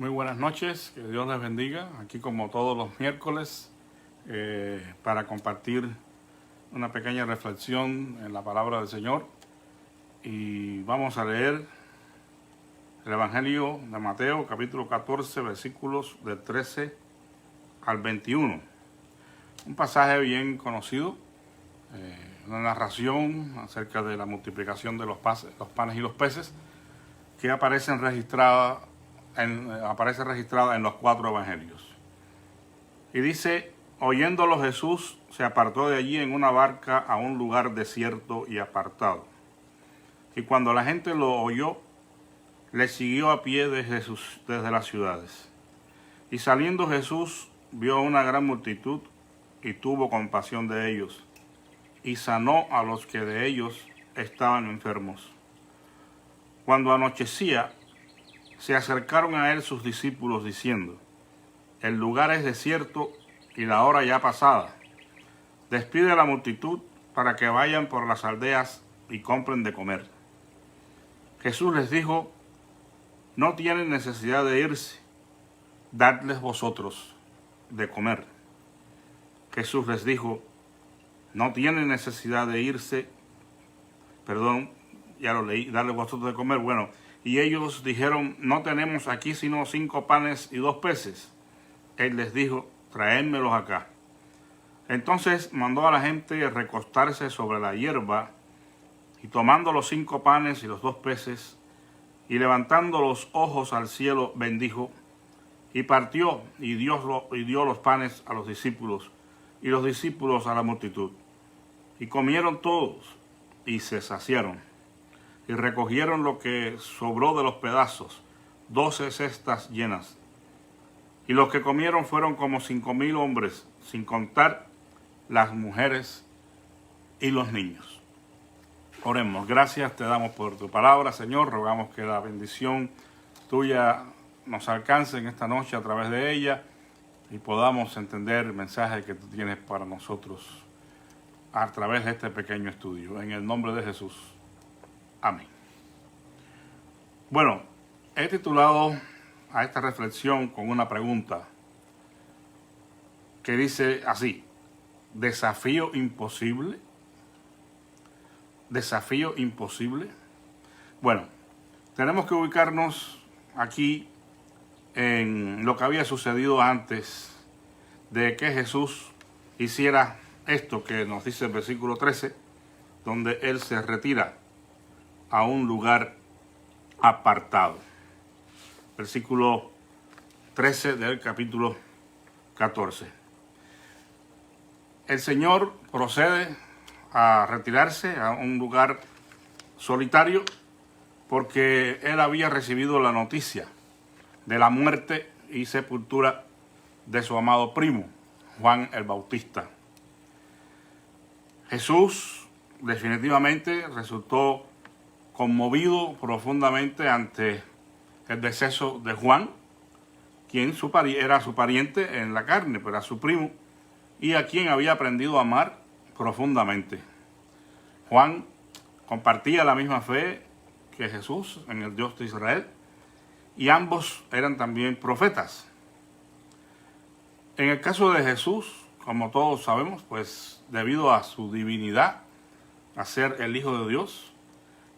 Muy buenas noches, que Dios les bendiga. Aquí como todos los miércoles para compartir una pequeña reflexión en la palabra del Señor. Y vamos a leer el Evangelio de Mateo, capítulo 14, versículos del 13 al 21. Un pasaje bien conocido, una narración acerca de la multiplicación de los panes y los peces que aparece registrada en los 4 evangelios. Y dice: oyéndolo Jesús se apartó de allí en una barca a un lugar desierto y apartado. Y cuando la gente lo oyó, le siguió a pie desde las ciudades. Y saliendo Jesús vio una gran multitud y tuvo compasión de ellos, y sanó a los que de ellos estaban enfermos. Cuando anochecía, se acercaron a él sus discípulos diciendo: el lugar es desierto y la hora ya pasada. Despide a la multitud para que vayan por las aldeas y compren de comer. Jesús les dijo: no tienen necesidad de irse, dadles vosotros de comer. Jesús les dijo: no tienen necesidad de irse, ya lo leí, darles vosotros de comer. Bueno, y ellos dijeron: no tenemos aquí sino 5 panes y 2 peces. Él les dijo: traédmelos acá. Entonces mandó a la gente recostarse sobre la hierba, y tomando los 5 panes y los 2 peces, y levantando los ojos al cielo, bendijo, y partió, y dio los panes a los discípulos, y los discípulos a la multitud. Y comieron todos, y se saciaron. Y recogieron lo que sobró de los pedazos, 12 cestas llenas. Y los que comieron fueron como 5,000 hombres, sin contar las mujeres y los niños. Oremos. Gracias te damos por tu palabra, Señor. Rogamos que la bendición tuya nos alcance en esta noche a través de ella y podamos entender el mensaje que tú tienes para nosotros a través de este pequeño estudio. En el nombre de Jesús. Amén. Bueno, he titulado a esta reflexión con una pregunta que dice así: ¿desafío imposible? ¿Desafío imposible? Bueno, tenemos que ubicarnos aquí en lo que había sucedido antes de que Jesús hiciera esto que nos dice el versículo 13, donde Él se retira a un lugar apartado. Versículo 13 del capítulo 14. El Señor procede a retirarse a un lugar solitario porque Él había recibido la noticia de la muerte y sepultura de su amado primo, Juan el Bautista. Jesús definitivamente resultó conmovido profundamente ante el deceso de Juan, quien era su pariente en la carne, pero era su primo, y a quien había aprendido a amar profundamente. Juan compartía la misma fe que Jesús en el Dios de Israel, y ambos eran también profetas. En el caso de Jesús, como todos sabemos, pues debido a su divinidad, a ser el Hijo de Dios,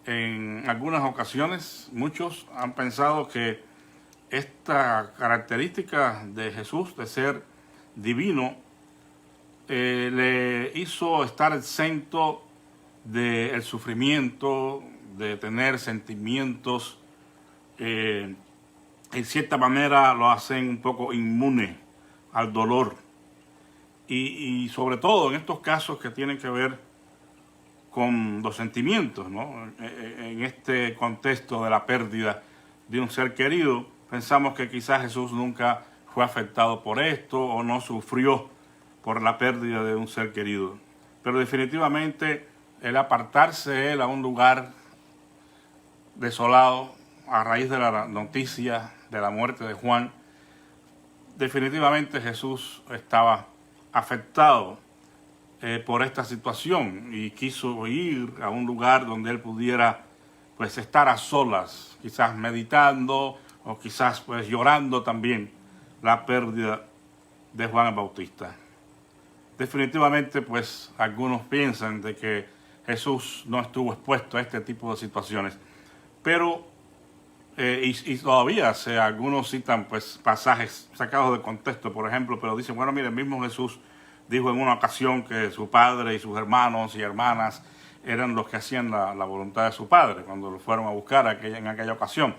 en algunas ocasiones muchos han pensado que esta característica de Jesús de ser divino le hizo estar exento del sufrimiento, de tener sentimientos, en cierta manera lo hacen un poco inmune al dolor. Y sobre todo en estos casos que tienen que ver con los sentimientos, ¿no? En este contexto de la pérdida de un ser querido, pensamos que quizás Jesús nunca fue afectado por esto o no sufrió por la pérdida de un ser querido. Pero definitivamente el apartarse él a un lugar desolado a raíz de la noticia de la muerte de Juan, definitivamente Jesús estaba afectado por esta situación y quiso ir a un lugar donde él pudiera pues estar a solas, quizás meditando o quizás pues llorando también la pérdida de Juan el Bautista. Definitivamente pues algunos piensan de que Jesús no estuvo expuesto a este tipo de situaciones, pero y todavía algunos citan pues pasajes sacados de contexto, por ejemplo, pero dicen, bueno, mire, el mismo Jesús dijo en una ocasión que su padre y sus hermanos y hermanas eran los que hacían la voluntad de su padre, cuando lo fueron a buscar en aquella ocasión,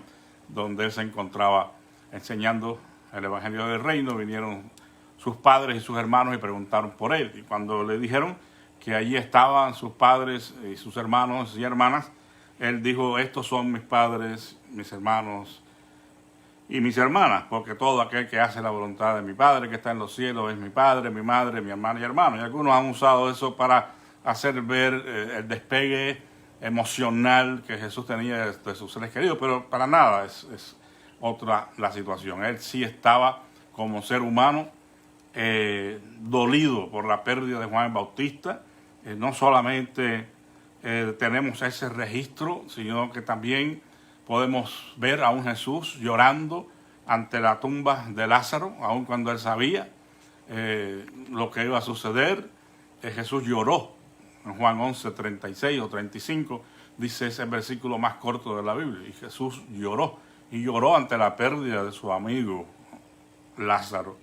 donde él se encontraba enseñando el Evangelio del Reino. Vinieron sus padres y sus hermanos y preguntaron por él, y cuando le dijeron que allí estaban sus padres y sus hermanos y hermanas, él dijo, estos son mis padres, mis hermanos y mis hermanas, porque todo aquel que hace la voluntad de mi Padre que está en los cielos es mi padre, mi madre, mi hermana y hermano. Y algunos han usado eso para hacer ver el despegue emocional que Jesús tenía de sus seres queridos, pero para nada es otra la situación. Él sí estaba como ser humano dolido por la pérdida de Juan el Bautista. No solamente tenemos ese registro, sino que también podemos ver a un Jesús llorando ante la tumba de Lázaro, aun cuando él sabía lo que iba a suceder. Jesús lloró. En Juan 11, 36 o 35, dice ese versículo más corto de la Biblia. Y Jesús lloró. Y lloró ante la pérdida de su amigo Lázaro.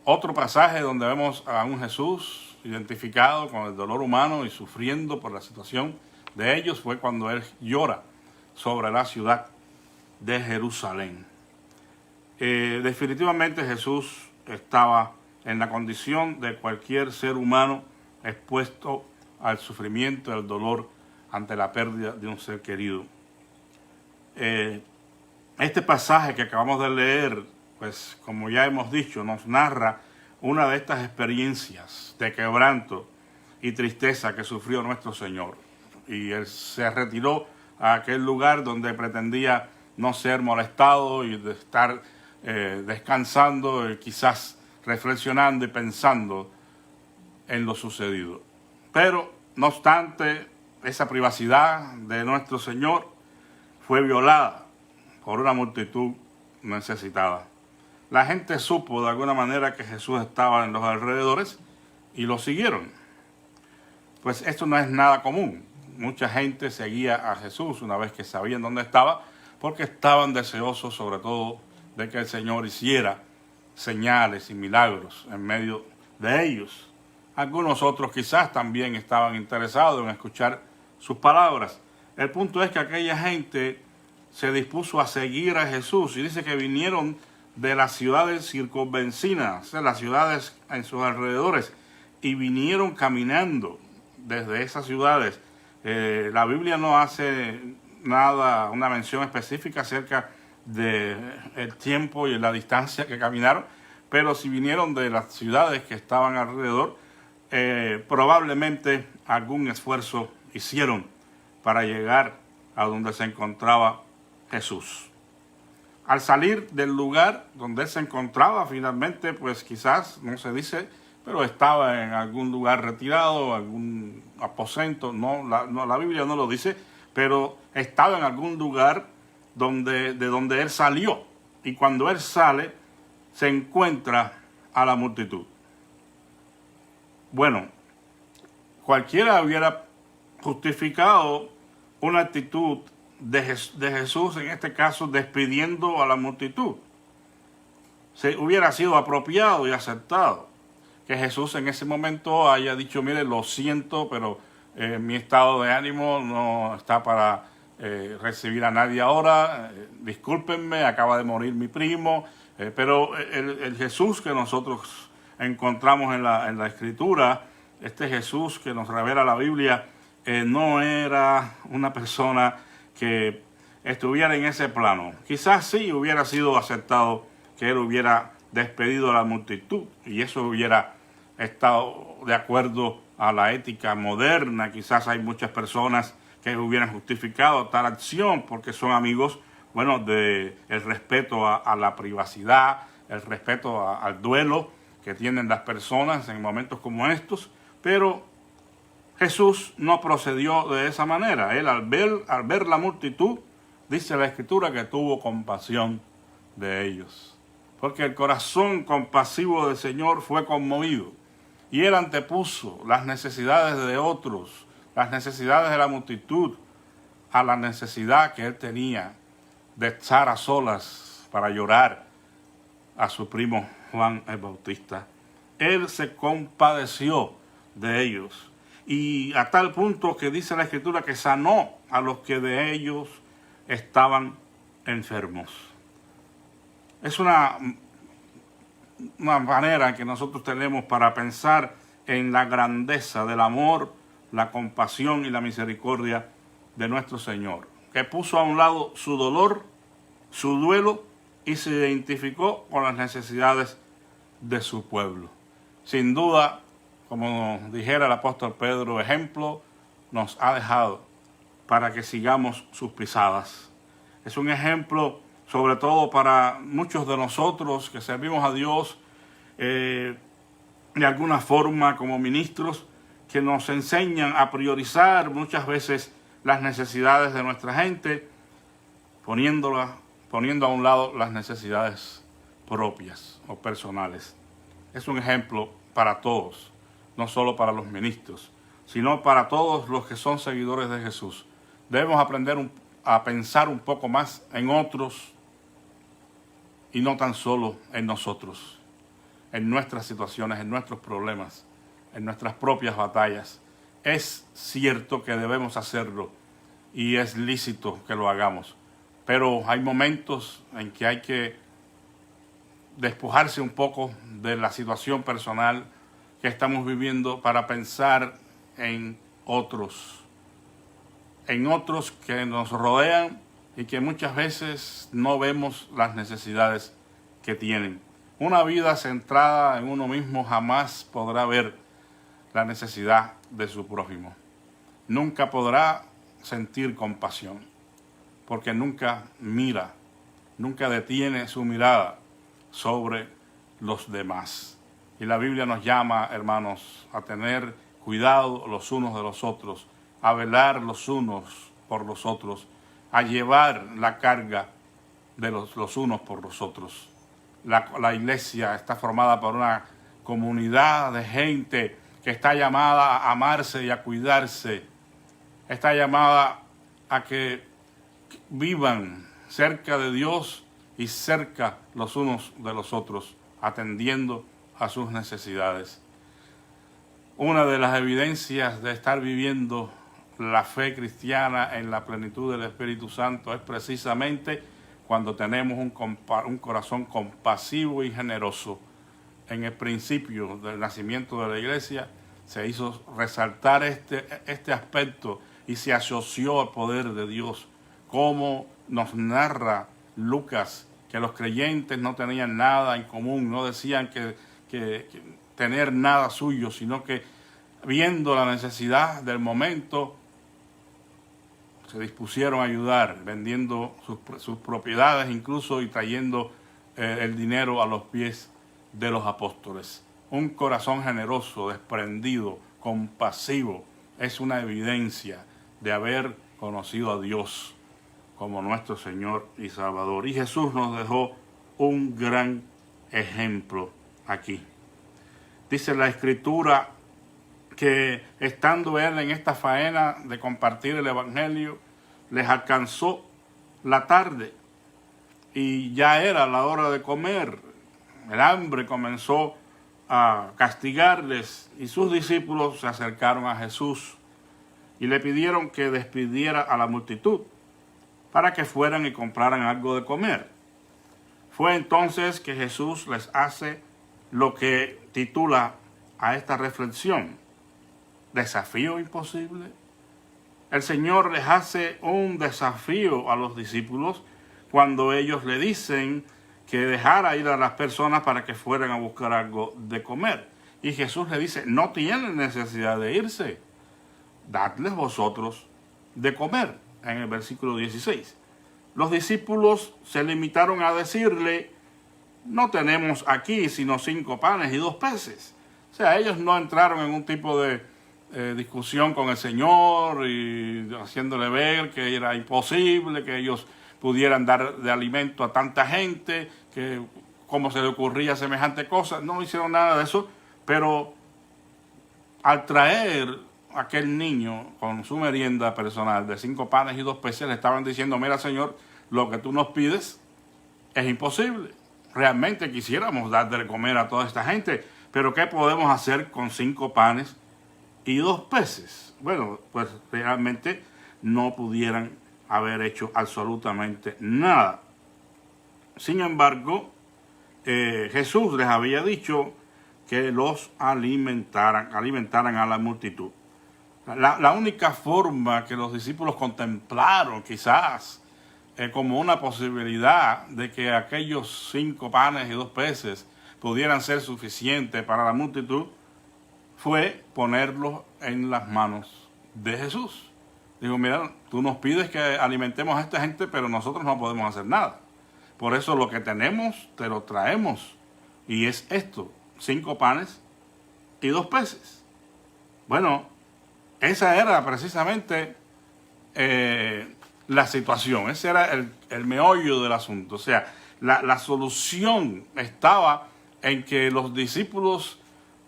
Otro pasaje donde vemos a un Jesús identificado con el dolor humano y sufriendo por la situación de ellos fue cuando él llora sobre la ciudad de Jerusalén. Definitivamente Jesús estaba en la condición de cualquier ser humano expuesto al sufrimiento, al dolor ante la pérdida de un ser querido. Este pasaje que acabamos de leer, pues como ya hemos dicho, nos narra una de estas experiencias de quebranto y tristeza que sufrió nuestro Señor. Y él se retiró a aquel lugar donde pretendía no ser molestado y de estar descansando, quizás reflexionando y pensando en lo sucedido. Pero, no obstante, esa privacidad de nuestro Señor fue violada por una multitud necesitada. La gente supo de alguna manera que Jesús estaba en los alrededores y lo siguieron. Pues esto no es nada común. Mucha gente seguía a Jesús una vez que sabían dónde estaba, porque estaban deseosos sobre todo de que el Señor hiciera señales y milagros en medio de ellos. Algunos otros quizás también estaban interesados en escuchar sus palabras. El punto es que aquella gente se dispuso a seguir a Jesús y dice que vinieron de las ciudades circunvecinas, o sea, las ciudades en sus alrededores, y vinieron caminando desde esas ciudades. La Biblia no hace nada, una mención específica acerca del tiempo y la distancia que caminaron, pero si vinieron de las ciudades que estaban alrededor, probablemente algún esfuerzo hicieron para llegar a donde se encontraba Jesús. Al salir del lugar donde él se encontraba, finalmente, pues quizás, no se dice, pero estaba en algún lugar retirado, algún aposento, la Biblia no lo dice, pero estaba en algún lugar de donde él salió. Y cuando él sale, se encuentra a la multitud. Bueno, cualquiera hubiera justificado una actitud de Jesús, en este caso, despidiendo a la multitud. Se hubiera sido apropiado y aceptado que Jesús en ese momento haya dicho, mire, lo siento, pero mi estado de ánimo no está para recibir a nadie ahora, discúlpenme, acaba de morir mi primo, pero el Jesús que nosotros encontramos en la Escritura, este Jesús que nos revela la Biblia, no era una persona que estuviera en ese plano. Quizás sí hubiera sido aceptado que él hubiera despedido a la multitud y eso hubiera estado de acuerdo a la ética moderna. Quizás hay muchas personas que hubieran justificado tal acción porque son amigos, bueno, del respeto a la privacidad, el respeto al duelo que tienen las personas en momentos como estos, pero Jesús no procedió de esa manera. Él al ver la multitud dice la Escritura que tuvo compasión de ellos. Porque el corazón compasivo del Señor fue conmovido y Él antepuso las necesidades de otros, las necesidades de la multitud, a la necesidad que Él tenía de estar a solas para llorar a su primo Juan el Bautista. Él se compadeció de ellos y a tal punto que dice la Escritura que sanó a los que de ellos estaban enfermos. Es una manera que nosotros tenemos para pensar en la grandeza del amor, la compasión y la misericordia de nuestro Señor, que puso a un lado su dolor, su duelo y se identificó con las necesidades de su pueblo. Sin duda, como dijera el apóstol Pedro, ejemplo nos ha dejado para que sigamos sus pisadas. Es un ejemplo sobre todo para muchos de nosotros que servimos a Dios de alguna forma como ministros, que nos enseñan a priorizar muchas veces las necesidades de nuestra gente, poniendo a un lado las necesidades propias o personales. Es un ejemplo para todos, no solo para los ministros, sino para todos los que son seguidores de Jesús. Debemos aprender a pensar un poco más en otros y no tan solo en nosotros, en nuestras situaciones, en nuestros problemas, en nuestras propias batallas. Es cierto que debemos hacerlo y es lícito que lo hagamos, pero hay momentos en que hay que despojarse un poco de la situación personal que estamos viviendo para pensar en otros que nos rodean y que muchas veces no vemos las necesidades que tienen. Una vida centrada en uno mismo jamás podrá ver la necesidad de su prójimo. Nunca podrá sentir compasión, porque nunca mira, nunca detiene su mirada sobre los demás. Y la Biblia nos llama, hermanos, a tener cuidado los unos de los otros, a velar los unos por los otros, a llevar la carga de los unos por los otros. La iglesia está formada por una comunidad de gente que está llamada a amarse y a cuidarse. Está llamada a que vivan cerca de Dios y cerca los unos de los otros, atendiendo a sus necesidades. Una de las evidencias de estar viviendo la fe cristiana en la plenitud del Espíritu Santo es precisamente cuando tenemos un corazón compasivo y generoso. En el principio del nacimiento de la iglesia se hizo resaltar este aspecto y se asoció al poder de Dios, como nos narra Lucas, que los creyentes no tenían nada en común, no decían que tener nada suyo, sino que viendo la necesidad del momento, se dispusieron a ayudar, vendiendo sus propiedades incluso y trayendo el dinero a los pies de los apóstoles. Un corazón generoso, desprendido, compasivo, es una evidencia de haber conocido a Dios como nuestro Señor y Salvador. Y Jesús nos dejó un gran ejemplo aquí. Dice la Escritura que estando Él en esta faena de compartir el Evangelio, les alcanzó la tarde y ya era la hora de comer. El hambre comenzó a castigarles y sus discípulos se acercaron a Jesús y le pidieron que despidiera a la multitud para que fueran y compraran algo de comer. Fue entonces que Jesús les hace lo que titula a esta reflexión: ¿desafío imposible? El Señor les hace un desafío a los discípulos cuando ellos le dicen que dejara ir a las personas para que fueran a buscar algo de comer. Y Jesús le dice, no tienen necesidad de irse, dadles vosotros de comer, en el versículo 16. Los discípulos se limitaron a decirle, no tenemos aquí sino 5 panes y 2 peces. O sea, ellos no entraron en un tipo de discusión con el Señor y haciéndole ver que era imposible que ellos pudieran dar de alimento a tanta gente, que cómo se le ocurría semejante cosa. No hicieron nada de eso, pero al traer a aquel niño con su merienda personal de 5 panes y 2 peces, le estaban diciendo: mira, Señor, lo que tú nos pides es imposible. Realmente quisiéramos dar de comer a toda esta gente, pero ¿qué podemos hacer con 5 panes y 2 peces? Bueno, pues realmente no pudieran haber hecho absolutamente nada. Sin embargo, Jesús les había dicho que los alimentaran a la multitud. La única forma que los discípulos contemplaron quizás como una posibilidad de que aquellos 5 panes y 2 peces pudieran ser suficientes para la multitud fue ponerlos en las manos de Jesús. Digo, mira, tú nos pides que alimentemos a esta gente, pero nosotros no podemos hacer nada. Por eso lo que tenemos te lo traemos. Y es esto: 5 panes y 2 peces. Bueno, esa era precisamente la situación. Ese era el meollo del asunto. O sea, la solución estaba en que los discípulos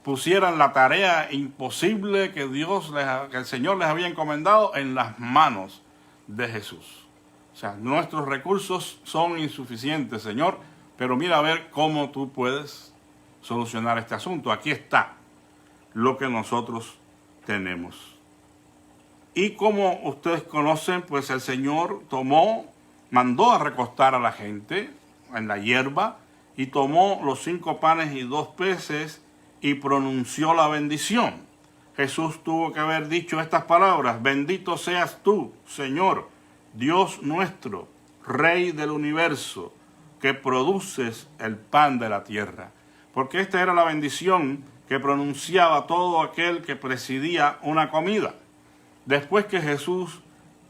pusieran la tarea imposible que que el Señor les había encomendado en las manos de Jesús. O sea, nuestros recursos son insuficientes, Señor, pero mira a ver cómo tú puedes solucionar este asunto. Aquí está lo que nosotros tenemos. Y como ustedes conocen, pues el Señor mandó a recostar a la gente en la hierba y tomó los 5 panes y 2 peces y pronunció la bendición. Jesús tuvo que haber dicho estas palabras: bendito seas tú, Señor, Dios nuestro, Rey del universo, que produces el pan de la tierra. Porque esta era la bendición que pronunciaba todo aquel que presidía una comida. Después que Jesús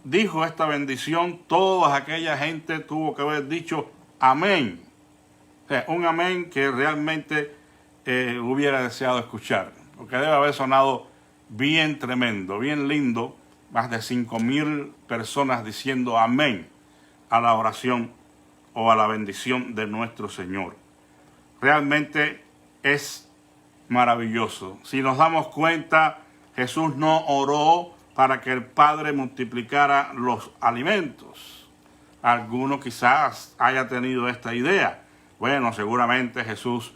dijo esta bendición, toda aquella gente tuvo que haber dicho amén. O sea, un amén que realmente hubiera deseado escuchar, porque debe haber sonado bien tremendo, bien lindo, más de 5,000 personas diciendo amén a la oración o a la bendición de nuestro Señor. Realmente es maravilloso. Si nos damos cuenta, Jesús no oró para que el Padre multiplicara los alimentos. Alguno quizás haya tenido esta idea. Bueno, seguramente Jesús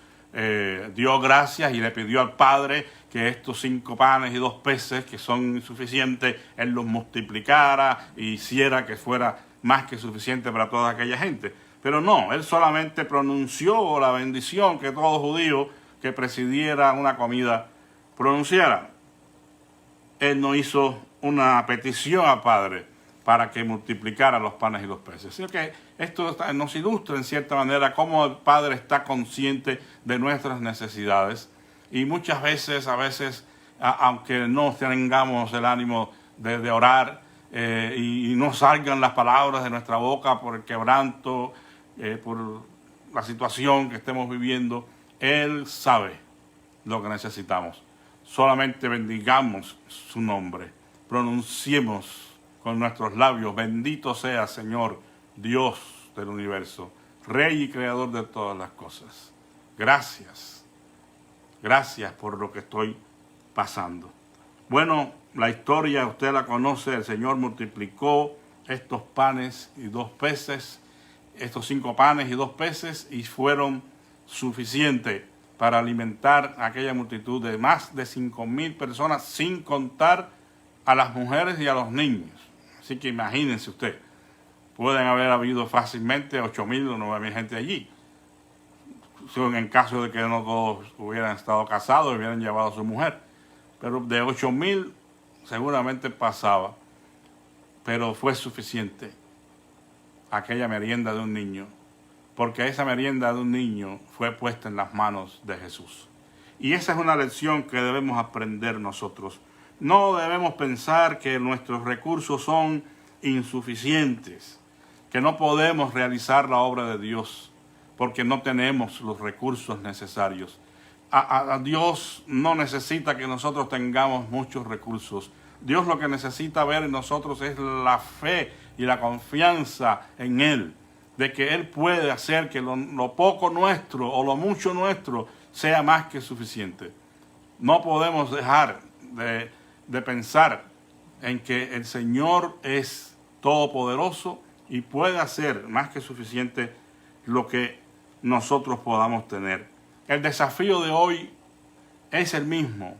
dio gracias y le pidió al Padre que estos 5 panes y 2 peces, que son insuficientes, Él los multiplicara y hiciera que fuera más que suficiente para toda aquella gente. Pero no, Él solamente pronunció la bendición que todo judío que presidiera una comida pronunciara. Él no hizo una petición al Padre para que multiplicara los panes y los peces. Así que esto nos ilustra en cierta manera cómo el Padre está consciente de nuestras necesidades. Y muchas veces, aunque no tengamos el ánimo de orar y no salgan las palabras de nuestra boca por el quebranto, por la situación que estemos viviendo, Él sabe lo que necesitamos. Solamente bendigamos su nombre, pronunciemos con nuestros labios: bendito sea, Señor, Dios del universo, Rey y Creador de todas las cosas. Gracias. Gracias por lo que estoy pasando. Bueno, la historia usted la conoce. El Señor multiplicó estos panes y 2 peces, estos 5 panes y 2 peces, y fueron suficientes para alimentar a aquella multitud de más de 5,000 personas, sin contar a las mujeres y a los niños. Así que imagínense usted, pueden haber habido fácilmente 8,000 o 9,000 gente allí. En caso de que no todos hubieran estado casados y hubieran llevado a su mujer. Pero de 8,000 seguramente pasaba. Pero fue suficiente aquella merienda de un niño, porque esa merienda de un niño fue puesta en las manos de Jesús. Y esa es una lección que debemos aprender nosotros. No debemos pensar que nuestros recursos son insuficientes, que no podemos realizar la obra de Dios porque no tenemos los recursos necesarios. A Dios no necesita que nosotros tengamos muchos recursos. Dios lo que necesita ver en nosotros es la fe y la confianza en Él, de que Él puede hacer que lo poco nuestro o lo mucho nuestro sea más que suficiente. No podemos dejar de pensar en que el Señor es todopoderoso y puede hacer más que suficiente lo que nosotros podamos tener. El desafío de hoy es el mismo.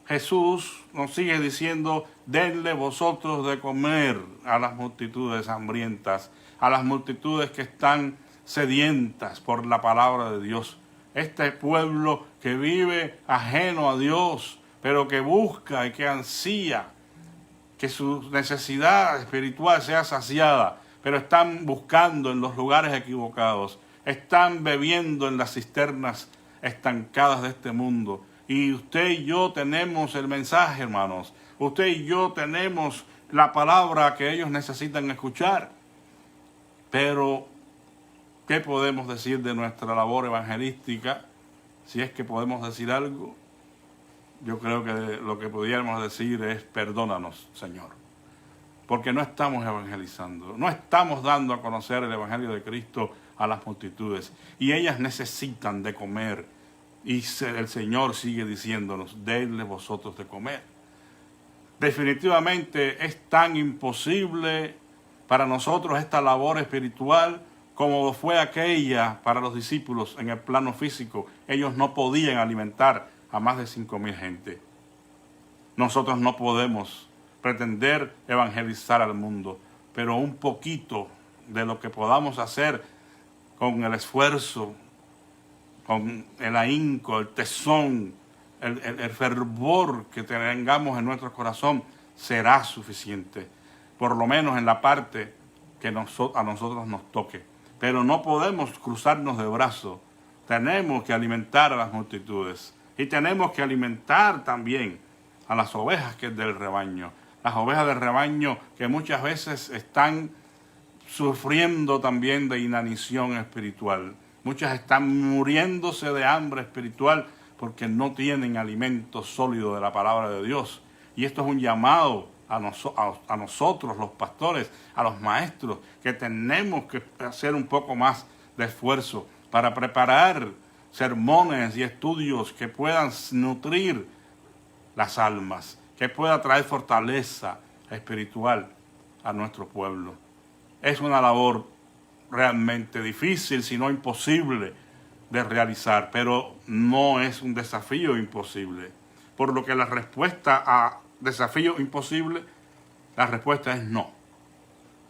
Jesús nos sigue diciendo: denle vosotros de comer a las multitudes hambrientas, a las multitudes que están sedientas por la palabra de Dios. Este pueblo que vive ajeno a Dios, pero que busca y que ansía que su necesidad espiritual sea saciada, pero están buscando en los lugares equivocados, están bebiendo en las cisternas estancadas de este mundo. Y usted y yo tenemos el mensaje, hermanos. Usted y yo tenemos la palabra que ellos necesitan escuchar. Pero, ¿qué podemos decir de nuestra labor evangelística? Si es que podemos decir algo, yo creo que lo que pudiéramos decir es: perdónanos, Señor. Porque no estamos evangelizando, no estamos dando a conocer el Evangelio de Cristo a las multitudes. Y ellas necesitan de comer. Y el Señor sigue diciéndonos: denle vosotros de comer. Definitivamente es tan imposible para nosotros esta labor espiritual como fue aquella para los discípulos en el plano físico. Ellos no podían alimentar a más de 5,000 gente. Nosotros no podemos pretender evangelizar al mundo, pero un poquito de lo que podamos hacer con el esfuerzo, con el ahínco, el tesón, el fervor que tengamos en nuestro corazón, será suficiente, por lo menos en la parte que a nosotros nos toque. Pero no podemos cruzarnos de brazos, tenemos que alimentar a las multitudes y tenemos que alimentar también a las ovejas que es del rebaño, las ovejas del rebaño que muchas veces están sufriendo también de inanición espiritual. Muchas están muriéndose de hambre espiritual porque no tienen alimento sólido de la palabra de Dios. Y esto es un llamado a nosotros, los pastores, a los maestros, que tenemos que hacer un poco más de esfuerzo para preparar sermones y estudios que puedan nutrir las almas, que pueda traer fortaleza espiritual a nuestro pueblo. Es una labor realmente difícil, si no imposible, de realizar, pero no es un desafío imposible. Por lo que la respuesta a desafío imposible, la respuesta es no.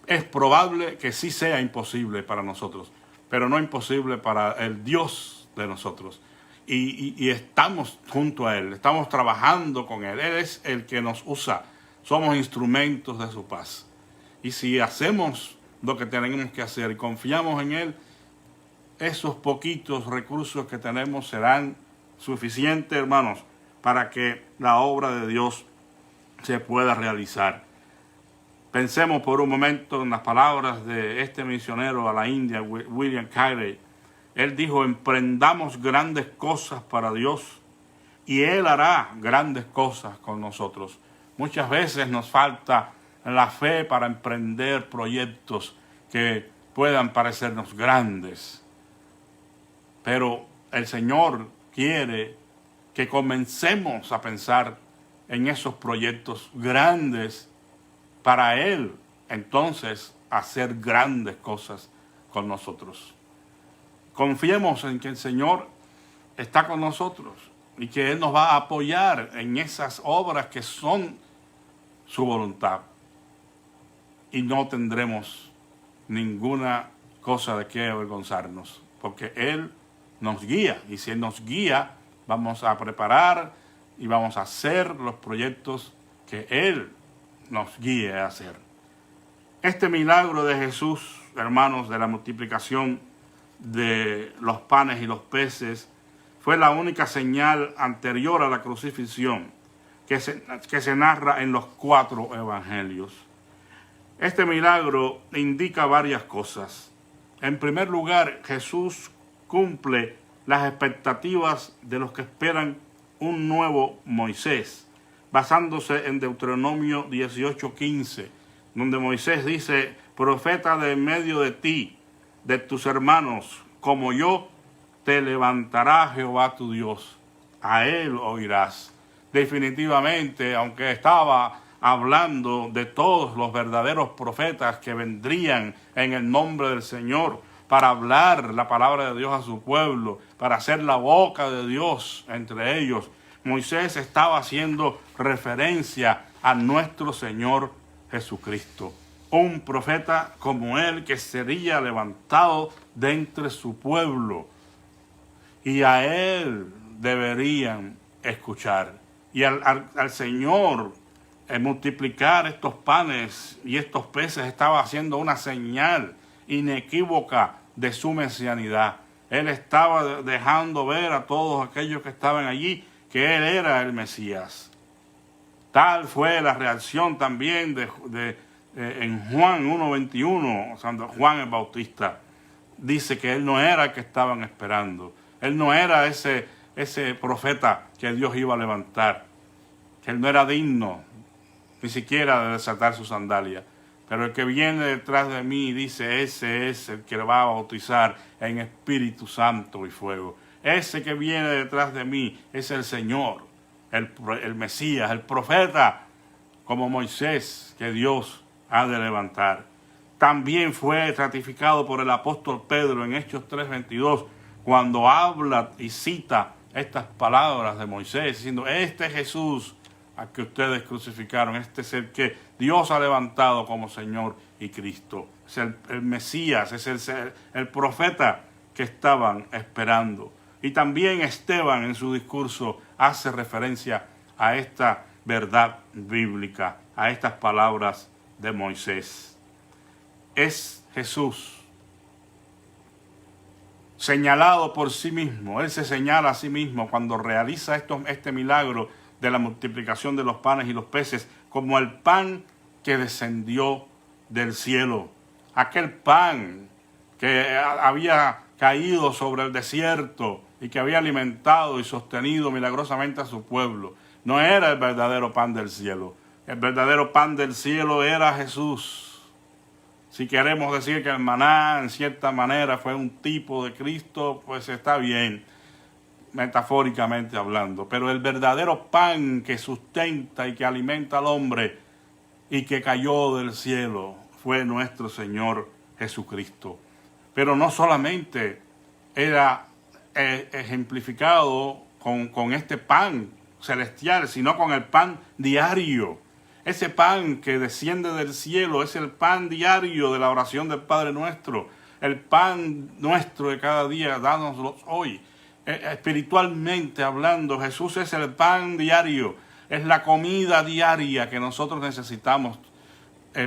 Es probable que sí sea imposible para nosotros, pero no imposible para el Dios de nosotros. Y estamos junto a Él, estamos trabajando con Él. Él es el que nos usa, somos instrumentos de su paz. Y si hacemos lo que tenemos que hacer y confiamos en Él, esos poquitos recursos que tenemos serán suficientes, hermanos, para que la obra de Dios se pueda realizar. Pensemos por un momento en las palabras de este misionero a la India, William Carey. Él dijo: emprendamos grandes cosas para Dios y Él hará grandes cosas con nosotros. Muchas veces nos falta la fe para emprender proyectos que puedan parecernos grandes. Pero el Señor quiere que comencemos a pensar en esos proyectos grandes para Él, entonces, hacer grandes cosas con nosotros. Confiemos en que el Señor está con nosotros y que Él nos va a apoyar en esas obras que son su voluntad. Y no tendremos ninguna cosa de qué avergonzarnos, porque Él nos guía. Y si Él nos guía, vamos a preparar y vamos a hacer los proyectos que Él nos guíe a hacer. Este milagro de Jesús, hermanos, de la multiplicación de los panes y los peces, fue la única señal anterior a la crucifixión que se narra en los 4 evangelios. Este milagro indica varias cosas. En primer lugar, Jesús cumple las expectativas de los que esperan un nuevo Moisés. basándose en Deuteronomio 18:15, donde Moisés dice: profeta de en medio de ti, de tus hermanos, como yo, te levantará Jehová tu Dios, a él oirás. Definitivamente, aunque estaba hablando de todos los verdaderos profetas que vendrían en el nombre del Señor para hablar la palabra de Dios a su pueblo, para hacer la boca de Dios entre ellos, Moisés estaba haciendo referencia a nuestro Señor Jesucristo. Un profeta como él que sería levantado de entre su pueblo, y a él deberían escuchar. Y al Señor multiplicar estos panes y estos peces estaba haciendo una señal inequívoca de su mesianidad. Él estaba dejando ver a todos aquellos que estaban allí que él era el Mesías. Tal fue la reacción también en Juan 1:21, San Juan el Bautista dice que él no era el que estaban esperando. Él no era ese profeta que Dios iba a levantar, que él no era digno ni siquiera de desatar su sandalia. Pero el que viene detrás de mí, dice, ese es el que va a bautizar en Espíritu Santo y fuego. Ese que viene detrás de mí es el Señor, el Mesías, el profeta, como Moisés, que Dios ha de levantar. También fue ratificado por el apóstol Pedro en Hechos 3:22, cuando habla y cita estas palabras de Moisés, diciendo: este Jesús a que ustedes crucificaron, este es el que Dios ha levantado como Señor y Cristo. Es el Mesías, es el profeta que estaban esperando. Y también Esteban en su discurso hace referencia a esta verdad bíblica, a estas palabras de Moisés. Es Jesús señalado por sí mismo. Él se señala a sí mismo cuando realiza este milagro de la multiplicación de los panes y los peces, como el pan que descendió del cielo. Aquel pan que había caído sobre el desierto y que había alimentado y sostenido milagrosamente a su pueblo. No era el verdadero pan del cielo. El verdadero pan del cielo era Jesús. Si queremos decir que el maná en cierta manera fue un tipo de Cristo, pues está bien, metafóricamente hablando. Pero el verdadero pan que sustenta y que alimenta al hombre y que cayó del cielo fue nuestro Señor Jesucristo. Pero no solamente era ejemplificado con este pan celestial, sino con el pan diario. Ese pan que desciende del cielo es el pan diario de la oración del Padre Nuestro. El pan nuestro de cada día, dánoslo hoy. Espiritualmente hablando, Jesús es el pan diario. Es la comida diaria que nosotros necesitamos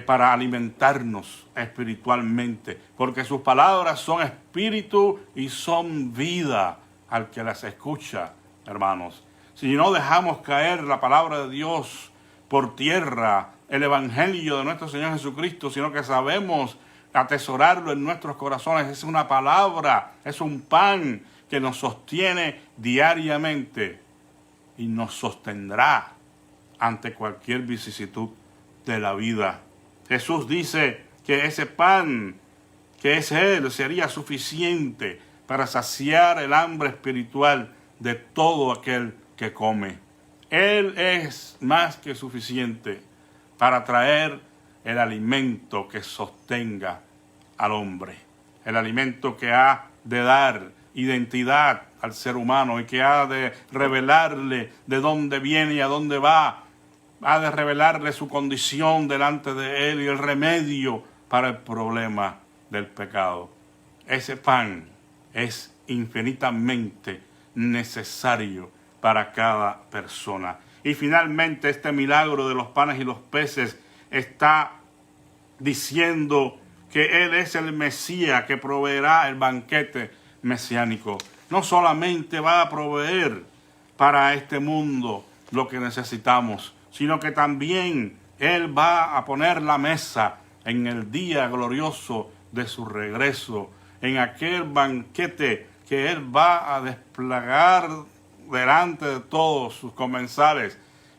para alimentarnos espiritualmente. Porque sus palabras son espíritu y son vida al que las escucha, hermanos. Si no dejamos caer la palabra de Dios por tierra, el evangelio de nuestro Señor Jesucristo, sino que sabemos atesorarlo en nuestros corazones, es una palabra, es un pan que nos sostiene diariamente y nos sostendrá ante cualquier vicisitud de la vida. Jesús dice que ese pan, que es Él, sería suficiente para saciar el hambre espiritual de todo aquel que come. Él es más que suficiente para traer el alimento que sostenga al hombre, el alimento que ha de dar identidad al ser humano y que ha de revelarle de dónde viene y a dónde va, ha de revelarle su condición delante de él y el remedio para el problema del pecado. Ese pan es infinitamente necesario para cada persona. Y finalmente este milagro de los panes y los peces está diciendo que Él es el Mesías que proveerá el banquete mesiánico. No solamente va a proveer para este mundo lo que necesitamos, sino que también Él va a poner la mesa en el día glorioso de su regreso, en aquel banquete que Él va a desplegar delante de todos sus comensales,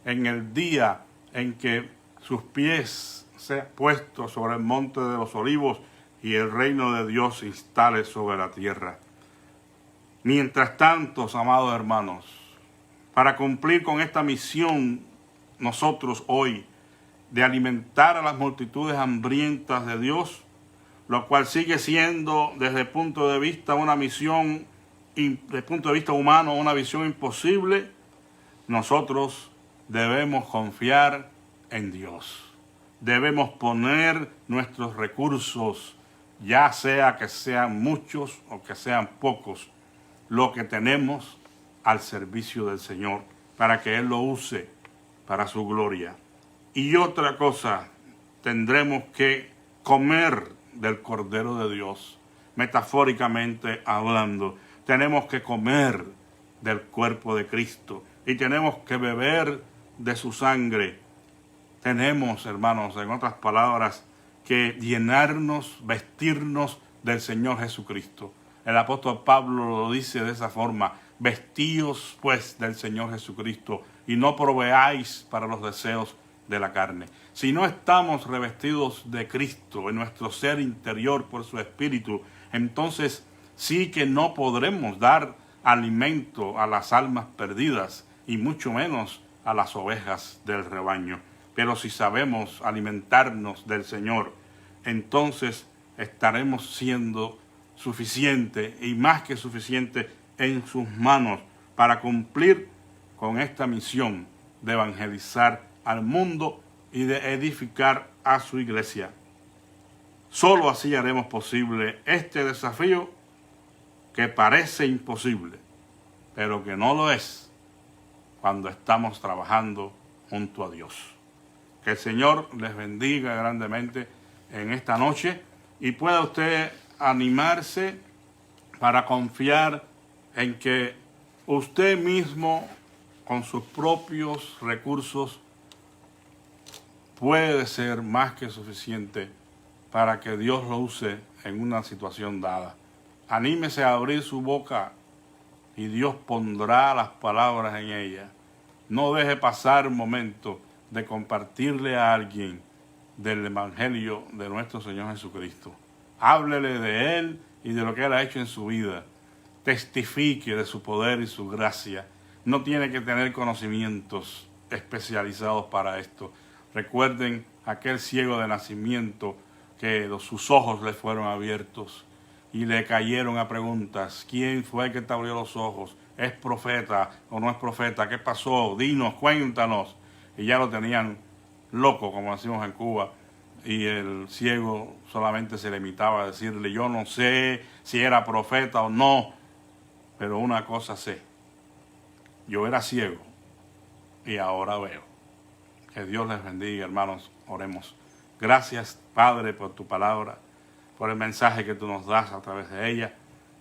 en el día en que sus pies sean puestos sobre el monte de los olivos y el reino de Dios se instale sobre la tierra. Mientras tanto, amados hermanos, para cumplir con esta misión, nosotros hoy, de alimentar a las multitudes hambrientas de Dios, lo cual sigue siendo desde el punto de vista una misión, desde el punto de vista humano, una visión imposible, nosotros debemos confiar en Dios. Debemos poner nuestros recursos, ya sea que sean muchos o que sean pocos, lo que tenemos al servicio del Señor, para que Él lo use para su gloria. Y otra cosa, tendremos que comer del Cordero de Dios, metafóricamente hablando. Tenemos que comer del cuerpo de Cristo y tenemos que beber de su sangre. Tenemos, hermanos, en otras palabras, que llenarnos, vestirnos del Señor Jesucristo. El apóstol Pablo lo dice de esa forma: vestíos pues del Señor Jesucristo y no proveáis para los deseos de la carne. Si no estamos revestidos de Cristo en nuestro ser interior por su Espíritu, entonces sí que no podremos dar alimento a las almas perdidas y mucho menos a las ovejas del rebaño. Pero si sabemos alimentarnos del Señor, entonces estaremos siendo suficiente y más que suficiente en sus manos para cumplir con esta misión de evangelizar al mundo y de edificar a su iglesia. Solo así haremos posible este desafío que parece imposible, pero que no lo es cuando estamos trabajando junto a Dios. Que el Señor les bendiga grandemente en esta noche y pueda usted animarse para confiar en que usted mismo, con sus propios recursos, puede ser más que suficiente para que Dios lo use en una situación dada. Anímese a abrir su boca y Dios pondrá las palabras en ella. No deje pasar un momento de compartirle a alguien del Evangelio de nuestro Señor Jesucristo. Háblele de Él y de lo que Él ha hecho en su vida. Testifique de su poder y su gracia. No tiene que tener conocimientos especializados para esto. Recuerden aquel ciego de nacimiento que sus ojos le fueron abiertos y le cayeron a preguntas. ¿Quién fue el que te abrió los ojos? ¿Es profeta o no es profeta? ¿Qué pasó? Dinos, cuéntanos. Y ya lo tenían loco, como decimos en Cuba, y el ciego solamente se limitaba a decirle: yo no sé si era profeta o no, pero una cosa sé, yo era ciego y ahora veo. Que Dios les bendiga, hermanos, oremos. Gracias, Padre, por tu palabra, por el mensaje que tú nos das a través de ella,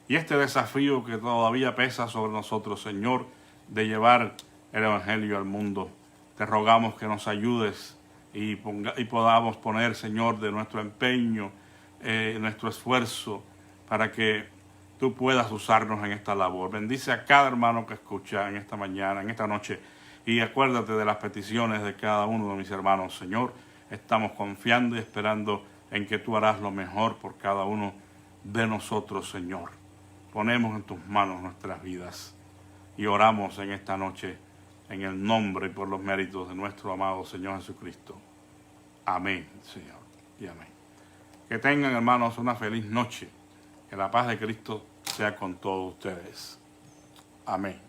y este desafío que todavía pesa sobre nosotros, Señor, de llevar el Evangelio al mundo. Te rogamos que nos ayudes y podamos poner, Señor, de nuestro empeño, nuestro esfuerzo, para que tú puedas usarnos en esta labor. Bendice a cada hermano que escucha en esta mañana, en esta noche, y acuérdate de las peticiones de cada uno de mis hermanos, Señor. Estamos confiando y esperando en que tú harás lo mejor por cada uno de nosotros, Señor. Ponemos en tus manos nuestras vidas y oramos en esta noche en el nombre y por los méritos de nuestro amado Señor Jesucristo. Amén, Señor, y amén. Que tengan, hermanos, una feliz noche. Que la paz de Cristo sea con todos ustedes. Amén.